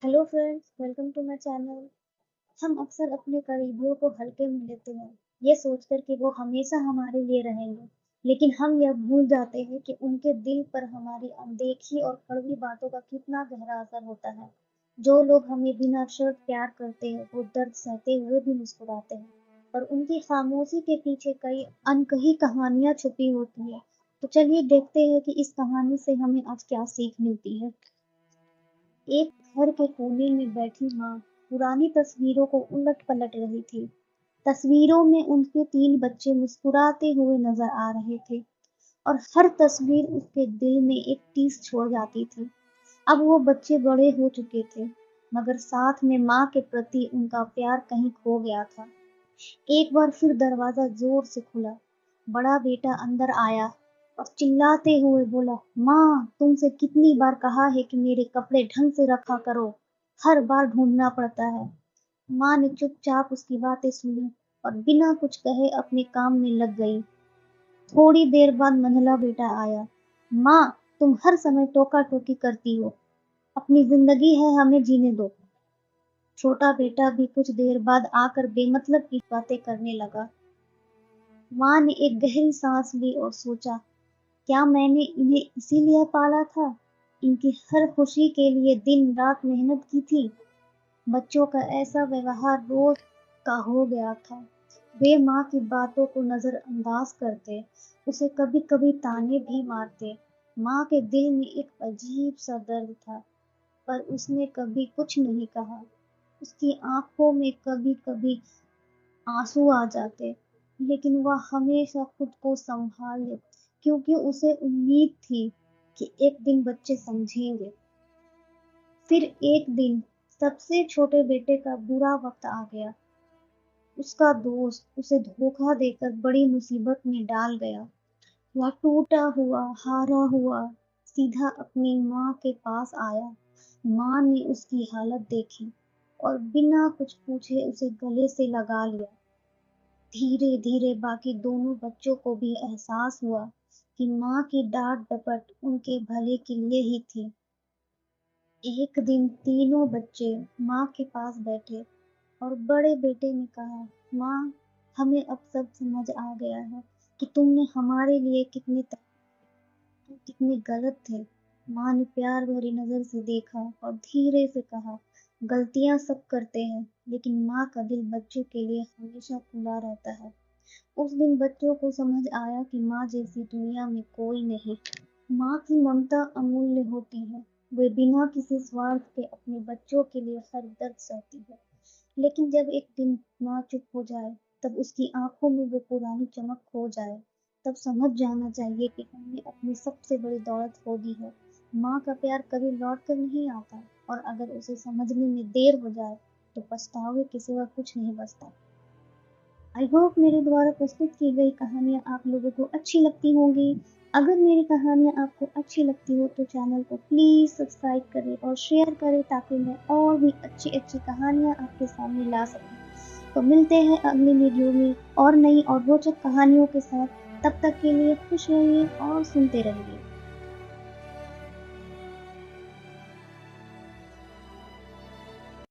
Hello friends, welcome to my channel. हम अक्सर अपने करीबियों को हल्के में लेते हैं, ये सोचकर कि वो हमेशा हमारे लिए रहेंगे। लेकिन हम यह भूल जाते हैं कि उनके दिल पर हमारी अनदेखी और कड़वी बातों का कितना गहरा असर होता है। जो लोग हमें बिना शर्त प्यार करते हैं, वो दर्द सहते हुए भी मुस्कुराते हैं, पर उनकी खामोशी के पीछे कई अनकही कहानियां छुपी होती है। तो चलिए देखते हैं कि इस कहानी से हमें आज क्या सीख मिलती है। एक घर के कोने में बैठी माँ पुरानी तस्वीरों को उलट पलट रही थी। तस्वीरों में उनके 3 बच्चे मुस्कुराते हुए नजर आ रहे थे और हर तस्वीर उसके दिल में एक टीस छोड़ जाती थी। अब वो बच्चे बड़े हो चुके थे, मगर साथ में माँ के प्रति उनका प्यार कहीं खो गया था। एक बार फिर दरवाजा जोर से खुला। बड़ा बेटा अंदर आया और चिल्लाते हुए बोला, माँ, तुमसे कितनी बार कहा है कि मेरे कपड़े ढंग से रखा करो, हर बार ढूंढना पड़ता है। माँ ने चुपचाप उसकी बातें सुनी और बिना कुछ कहे अपने काम में लग गई। थोड़ी देर बाद मंझला बेटा आया। माँ, तुम हर समय टोका टोकी करती हो, अपनी जिंदगी है, हमें जीने दो। छोटा बेटा भी कुछ देर बाद आकर बेमतलब की बातें करने लगा। माँ ने एक गहरी सांस ली और सोचा, क्या मैंने इन्हें इसीलिए पाला था? इनकी हर खुशी के लिए दिन रात मेहनत की थी। बच्चों का ऐसा व्यवहार रोज का हो गया था। वे माँ की बातों को नजरअंदाज करते, उसे कभी कभी ताने भी मारते। माँ के दिल में एक अजीब सा दर्द था, पर उसने कभी कुछ नहीं कहा। उसकी आंखों में कभी कभी आंसू आ जाते, लेकिन वह हमेशा खुद को संभाल ले, क्योंकि उसे उम्मीद थी कि एक दिन बच्चे समझेंगे। फिर एक दिन सबसे छोटे बेटे का बुरा वक्त आ गया। उसका दोस्त उसे धोखा देकर बड़ी मुसीबत में डाल गया। वह टूटा हुआ, हारा हुआ सीधा अपनी माँ के पास आया। माँ ने उसकी हालत देखी और बिना कुछ पूछे उसे गले से लगा लिया। धीरे धीरे बाकी दोनों बच्चों को भी एहसास हुआ कि माँ की डांट डपट उनके भले के लिए ही थी। एक दिन तीनों बच्चे माँ के पास बैठे और बड़े बेटे ने कहा, माँ, हमें अब सब समझ आ गया है कि तुमने हमारे लिए तुम कितने गलत थे। माँ ने प्यार भरी नजर से देखा और धीरे से कहा, गलतियां सब करते हैं, लेकिन माँ का दिल बच्चों के लिए हमेशा खुला रहता है। उस दिन बच्चों को समझ आया कि माँ जैसी दुनिया में कोई नहीं। माँ की ममता अमूल्य होती है। वे बिना किसी स्वार्थ के अपने बच्चों के लिए हर दर्द सहती है। लेकिन जब एक दिन माँ चुप हो जाए, तब उसकी आंखों में वो पुरानी चमक खो जाए, तब समझ जाना चाहिए कि हमने अपनी सबसे बड़ी दौलत खो दी है। माँ का प्यार कभी लौट कर नहीं आता, और अगर उसे समझने में देर हो जाए तो पछतावे के सिवा कुछ नहीं बचता। आई होप मेरे द्वारा प्रस्तुत की गई कहानियाँ आप लोगों को अच्छी लगती होंगी। अगर मेरी कहानियाँ आपको अच्छी लगती हो तो चैनल को प्लीज़ सब्सक्राइब करें और शेयर करें, ताकि मैं और भी अच्छी अच्छी कहानियाँ आपके सामने ला सकूं। तो मिलते हैं अगली वीडियो में और नई और रोचक कहानियों के साथ। तब तक के लिए खुश रहिए और सुनते रहिए।